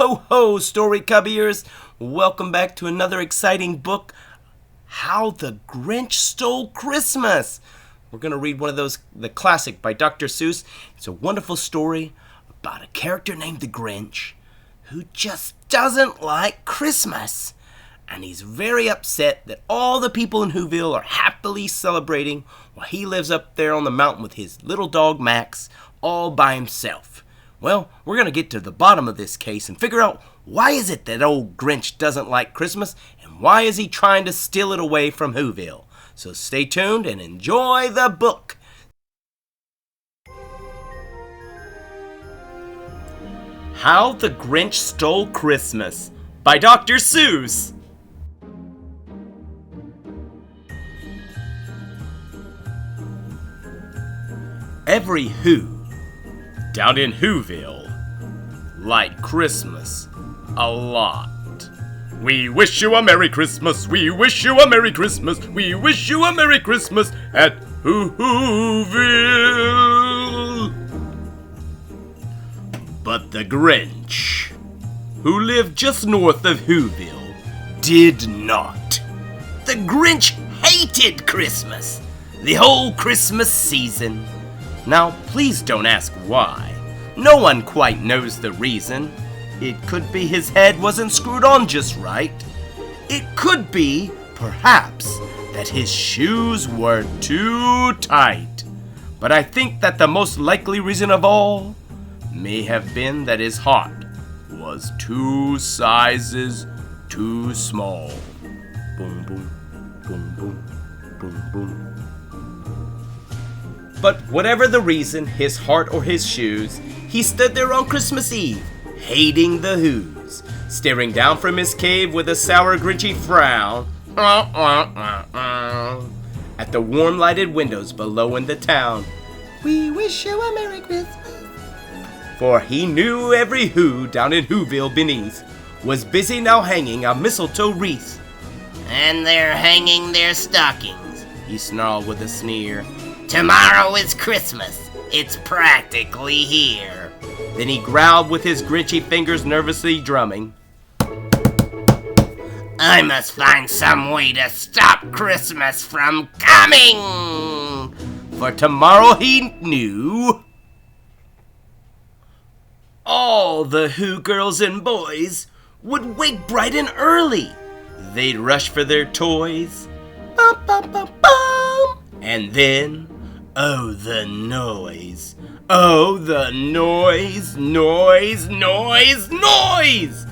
Ho ho, Story Cubbyers! Welcome back to another exciting book, How the Grinch Stole Christmas! We're going to read one of those, the classic by Dr. Seuss. It's a wonderful story about a character named the Grinch who just doesn't like Christmas. And he's very upset that all the people in Whoville are happily celebrating while he lives up there on the mountain with his little dog Max all by himself. Well, we're going to get to the bottom of this case and figure out why is it that old Grinch doesn't like Christmas and why is he trying to steal it away from Whoville. So stay tuned and enjoy the book. How the Grinch Stole Christmas by Dr. Seuss. Every Who down in Whoville like Christmas a lot. We wish you a Merry Christmas, we wish you a Merry Christmas, we wish you a Merry Christmas at Whoville. But the Grinch, who lived just north of Whoville, did not. The Grinch hated Christmas, the whole Christmas season. Now, please don't ask why. No one quite knows the reason. It could be his head wasn't screwed on just right. It could be, perhaps, that his shoes were too tight. But I think that the most likely reason of all may have been that his heart was 2 sizes too small. Boom, boom, boom, boom, boom, boom. But whatever the reason, his heart or his shoes, he stood there on Christmas Eve, hating the Whos, staring down from his cave with a sour, Grinchy frown at the warm lighted windows below in the town. We wish you a Merry Christmas. For he knew every Who down in Whoville beneath was busy now hanging a mistletoe wreath. And they're hanging their stockings, he snarled with a sneer. Tomorrow is Christmas. It's practically here. Then he growled with his Grinchy fingers nervously drumming. I must find some way to stop Christmas from coming! For tomorrow he knew all the Who girls and boys would wake bright and early. They'd rush for their toys. Bum, bum, bum, bum. And then, oh, the noise. Oh, the noise, noise, noise, noise!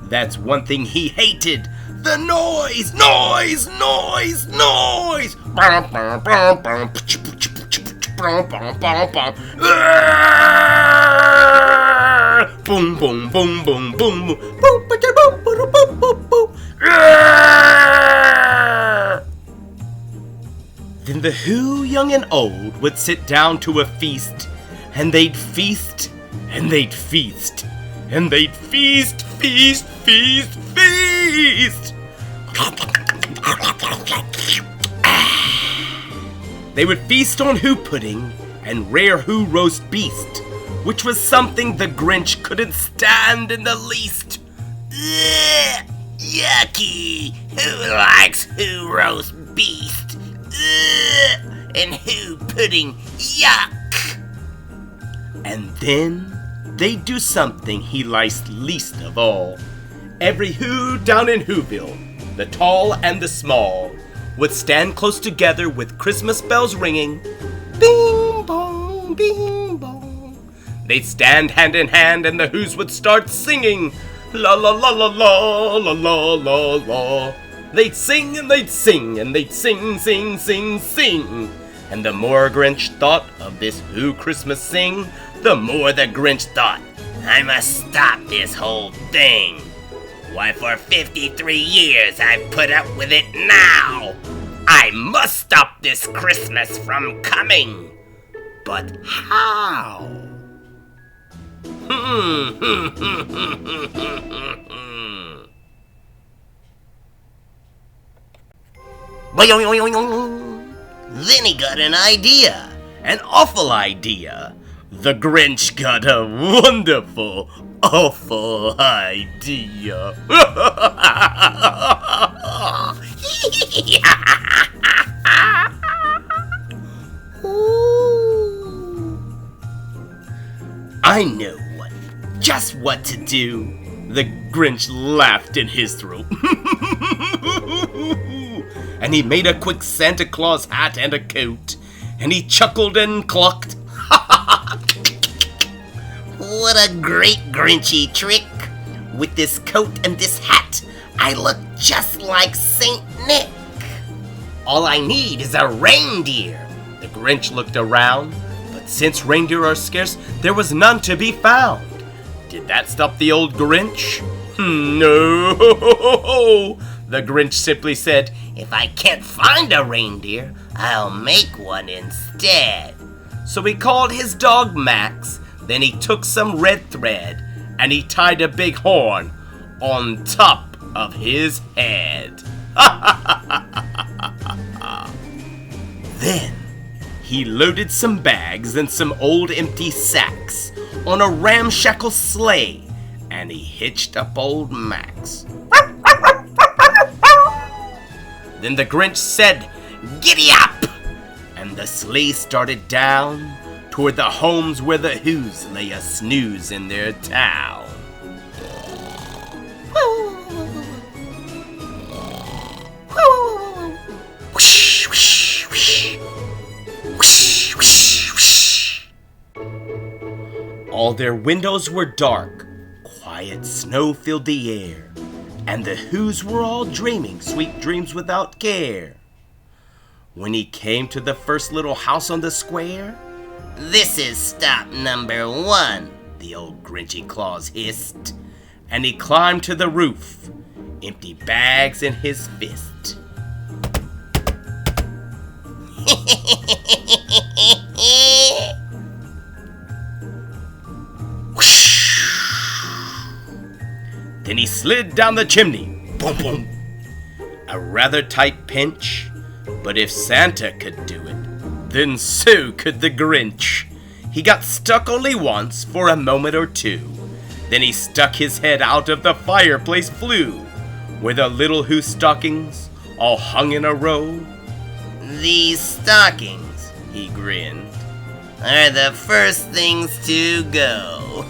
That's one thing he hated. The noise, noise, noise, noise! Boom, boom, boom, boom, boom, boom. Then the Who, young and old, would sit down to a feast, and they'd feast, and they'd feast, and they'd feast, feast, feast, feast. They would feast on Who pudding and rare Who roast beast, which was something the Grinch couldn't stand in the least. Ugh, yucky! Who likes Who roast beast? Ugh, and Who pudding, yuck! And then they'd do something he liked least of all. Every Who down in Whoville, the tall and the small, would stand close together with Christmas bells ringing. Bing bong, bing bong. They'd stand hand in hand and the Whos would start singing. La la la la la la la la la. They'd sing and they'd sing and they'd sing, sing, sing, sing. And the more Grinch thought of this Who Christmas sing, the more the Grinch thought, I must stop this whole thing. Why, for 53 years I've put up with it now. I must stop this Christmas from coming. But how? Then he got an idea. An awful idea. The Grinch got a wonderful, awful idea. I know just what to do. The Grinch laughed in his throat. And he made a quick Santa Claus hat and a coat. And he chuckled and clucked. What a great Grinchy trick! With this coat and this hat, I look just like Saint Nick. All I need is a reindeer. The Grinch looked around, but since reindeer are scarce, there was none to be found. Did that stop the old Grinch? No! The Grinch simply said, If I can't find a reindeer, I'll make one instead. So he called his dog Max. Then he took some red thread and he tied a big horn on top of his head. Then he loaded some bags and some old empty sacks on a ramshackle sleigh and he hitched up old Max. Then the Grinch said, Giddy up! And the sleigh started down toward the homes where the Whos lay a snooze in their town. Whoosh, whoosh, whoosh. Whoosh, whoosh, whoosh. All their windows were dark, quiet snow filled the air, and the Whos were all dreaming sweet dreams without care. When he came to the first little house on the square, This is stop number 1, the old Grinchy Claus hissed, and he climbed to the roof, empty bags in his fist. Then he slid down the chimney. Boom, boom. A rather tight pinch, but if Santa could do it, then so could the Grinch. He got stuck only once for a moment or two. Then he stuck his head out of the fireplace flue, where the little Who stockings all hung in a row. These stockings, he grinned, are the first things to go.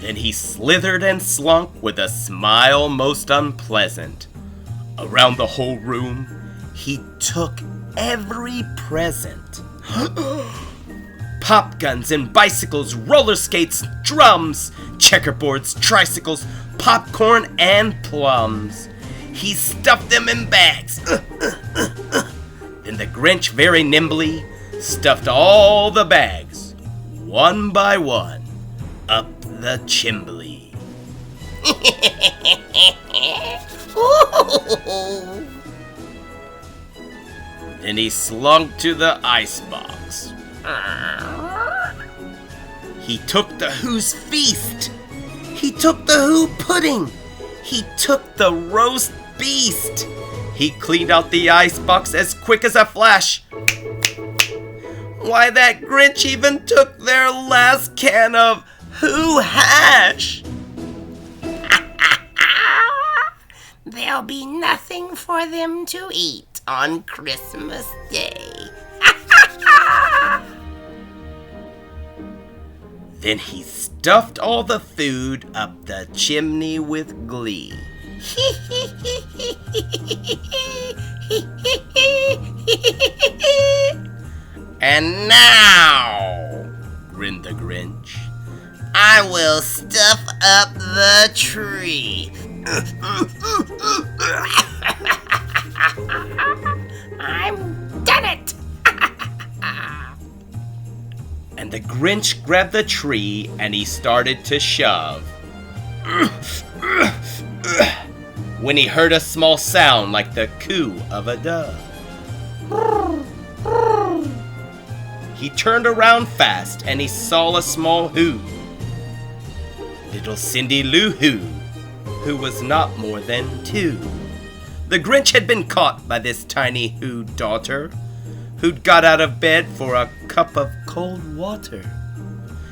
Then he slithered and slunk with a smile most unpleasant. Around the whole room, he took every present. Pop guns and bicycles, roller skates, drums, checkerboards, tricycles, popcorn, and plums. He stuffed them in bags. Then the Grinch very nimbly stuffed all the bags, one by one, up the chimbley. Then he slunk to the icebox. He took the Who's feast. He took the Who pudding. He took the roast beast. He cleaned out the icebox as quick as a flash. Why, that Grinch even took their last can of Who hash. There'll be nothing for them to eat on Christmas Day. Then he stuffed all the food up the chimney with glee. And now, grinned the Grinch, I will stuff up the tree. I'm done it. And the Grinch grabbed the tree and he started to shove. When he heard a small sound like the coo of a dove. He turned around fast and he saw a small Who. Little Cindy Lou Who was not more than 2. The Grinch had been caught by this tiny Who daughter, who'd got out of bed for a cup of cold water.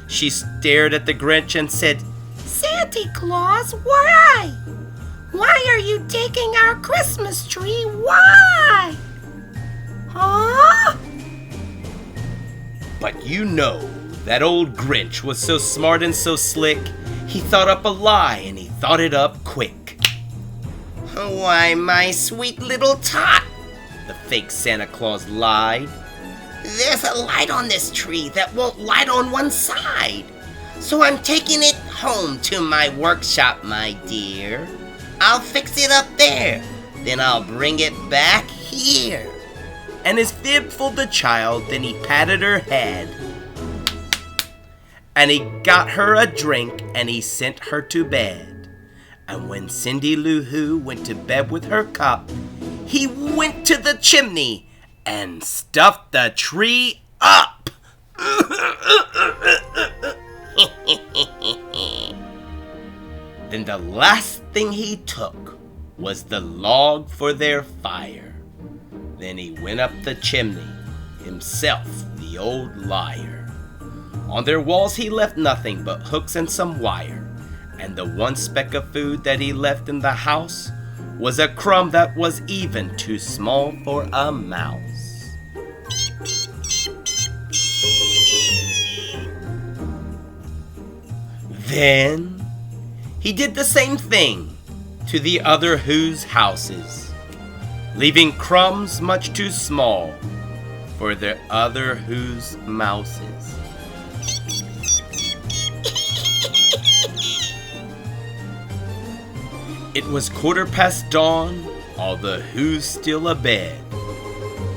She stared at the Grinch and said, Santa Claus, why? Why are you taking our Christmas tree? Why? Huh? But you know, that old Grinch was so smart and so slick, he thought up a lie and he thought it up quick. Why, my sweet little tot, The fake Santa Claus lied. there's a light on this tree that won't light on one side. So I'm taking it home to my workshop, my dear. I'll fix it up there, then I'll bring it back here. And his fib fooled the child, then he patted her head. And he got her a drink, and he sent her to bed. And when Cindy Lou Who went to bed with her cup, he went to the chimney and stuffed the tree up. Then the last thing he took was the log for their fire. Then he went up the chimney, himself the old liar. On their walls he left nothing but hooks and some wire. And the one speck of food that he left in the house was a crumb that was even too small for a mouse. Then he did the same thing to the other Who's houses, leaving crumbs much too small for the other Who's mouses. It was 1/4 dawn, all the Who's still abed,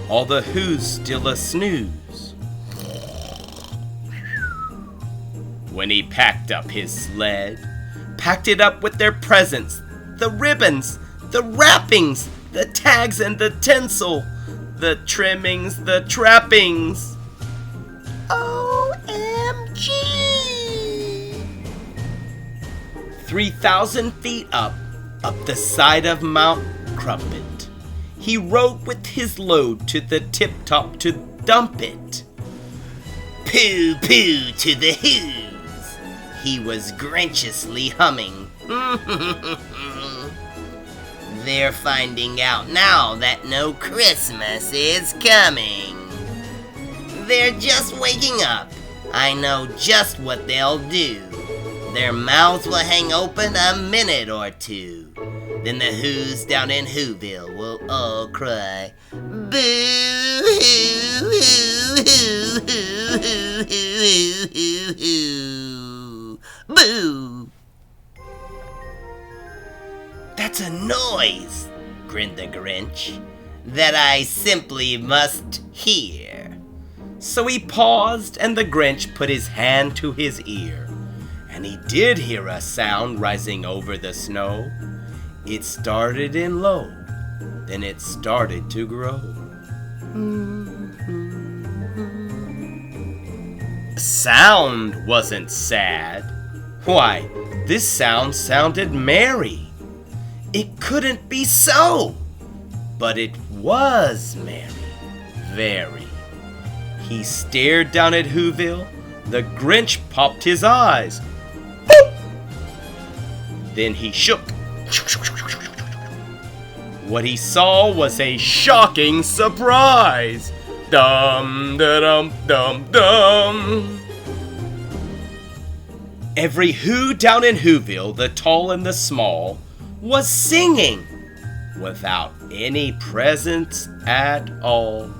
all the Who's still a snooze. When he packed up his sled, packed it up with their presents, the ribbons, the wrappings, the tags and the tinsel, the trimmings, the trappings. OMG! 3,000 feet up the side of Mount Crumpet, he rode with his load to the tip-top to dump it. Pooh, pooh to the Who's. He was grinchiously humming. They're finding out now that no Christmas is coming. They're just waking up. I know just what they'll do. Their mouths will hang open a minute or two. Then the Who's down in Whoville will all cry, boo, hoo, hoo, hoo, hoo, hoo, hoo, hoo, boo. That's a noise, grinned the Grinch, that I simply must hear. So he paused, and the Grinch put his hand to his ear, and he did hear a sound rising over the snow. It started in low, then it started to grow. Sound wasn't sad. Why, this sound sounded merry. It couldn't be so, but it was merry, very. He stared down at Whoville. The Grinch popped his eyes. Boop! Then he shook. What he saw was a shocking surprise. Dum da dum dum dum. Every Who down in Whoville, the tall and the small, was singing without any presents at all.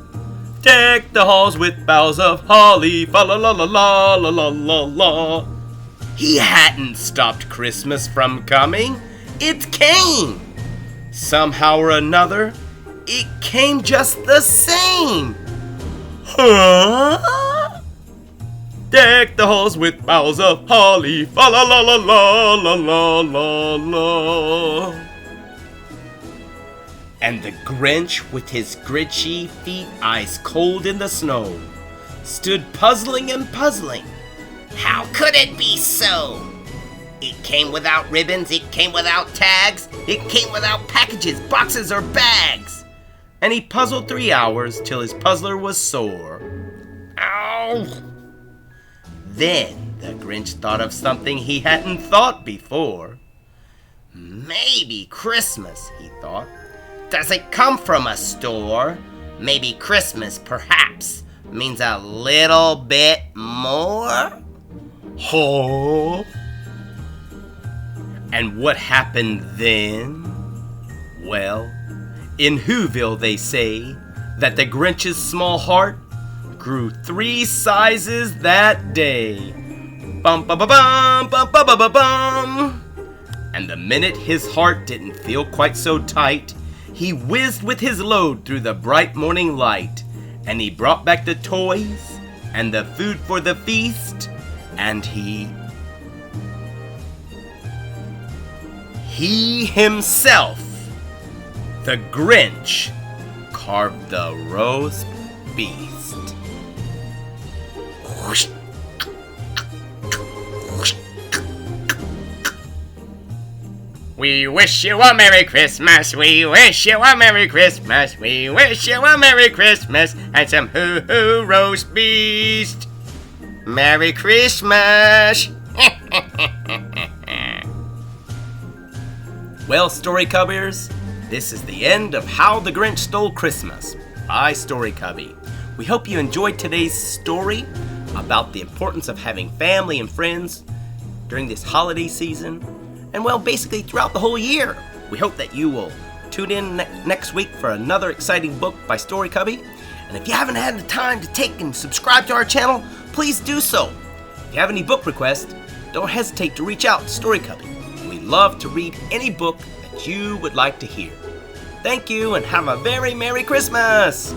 Deck the halls with boughs of holly, fa la la la la la la la la. He hadn't stopped Christmas from coming. It came. Somehow or another, it came just the same. Huh? Deck the halls with boughs of holly, fa la la la la la la la la. And the Grinch, with his Grinchy feet ice cold in the snow, stood puzzling and puzzling. How could it be so? It came without ribbons, it came without tags. It came without packages, boxes, or bags. And he puzzled 3 hours till his puzzler was sore. Ow! Then the Grinch thought of something he hadn't thought before. Maybe Christmas, he thought, doesn't come from a store. Maybe Christmas, perhaps, means a little bit more? Huh? And what happened then? Well, in Whoville they say that the Grinch's small heart grew 3 sizes that day. Bum ba ba bum, bum ba ba ba bum. And the minute his heart didn't feel quite so tight, he whizzed with his load through the bright morning light, and he brought back the toys and the food for the feast, and he himself, the Grinch, carved the roast beast. We wish you a Merry Christmas, we wish you a Merry Christmas, we wish you a Merry Christmas, and some hoo-hoo roast beast. Merry Christmas! Well, Story Cubbiers, this is the end of How the Grinch Stole Christmas by Story Cubby. We hope you enjoyed today's story about the importance of having family and friends during this holiday season, and well, basically throughout the whole year. We hope that you will tune in next week for another exciting book by Story Cubby. And if you haven't had the time to take and subscribe to our channel, please do so. If you have any book requests, don't hesitate to reach out to Story Cubby. We love to read any book that you would like to hear. Thank you and have a very Merry Christmas!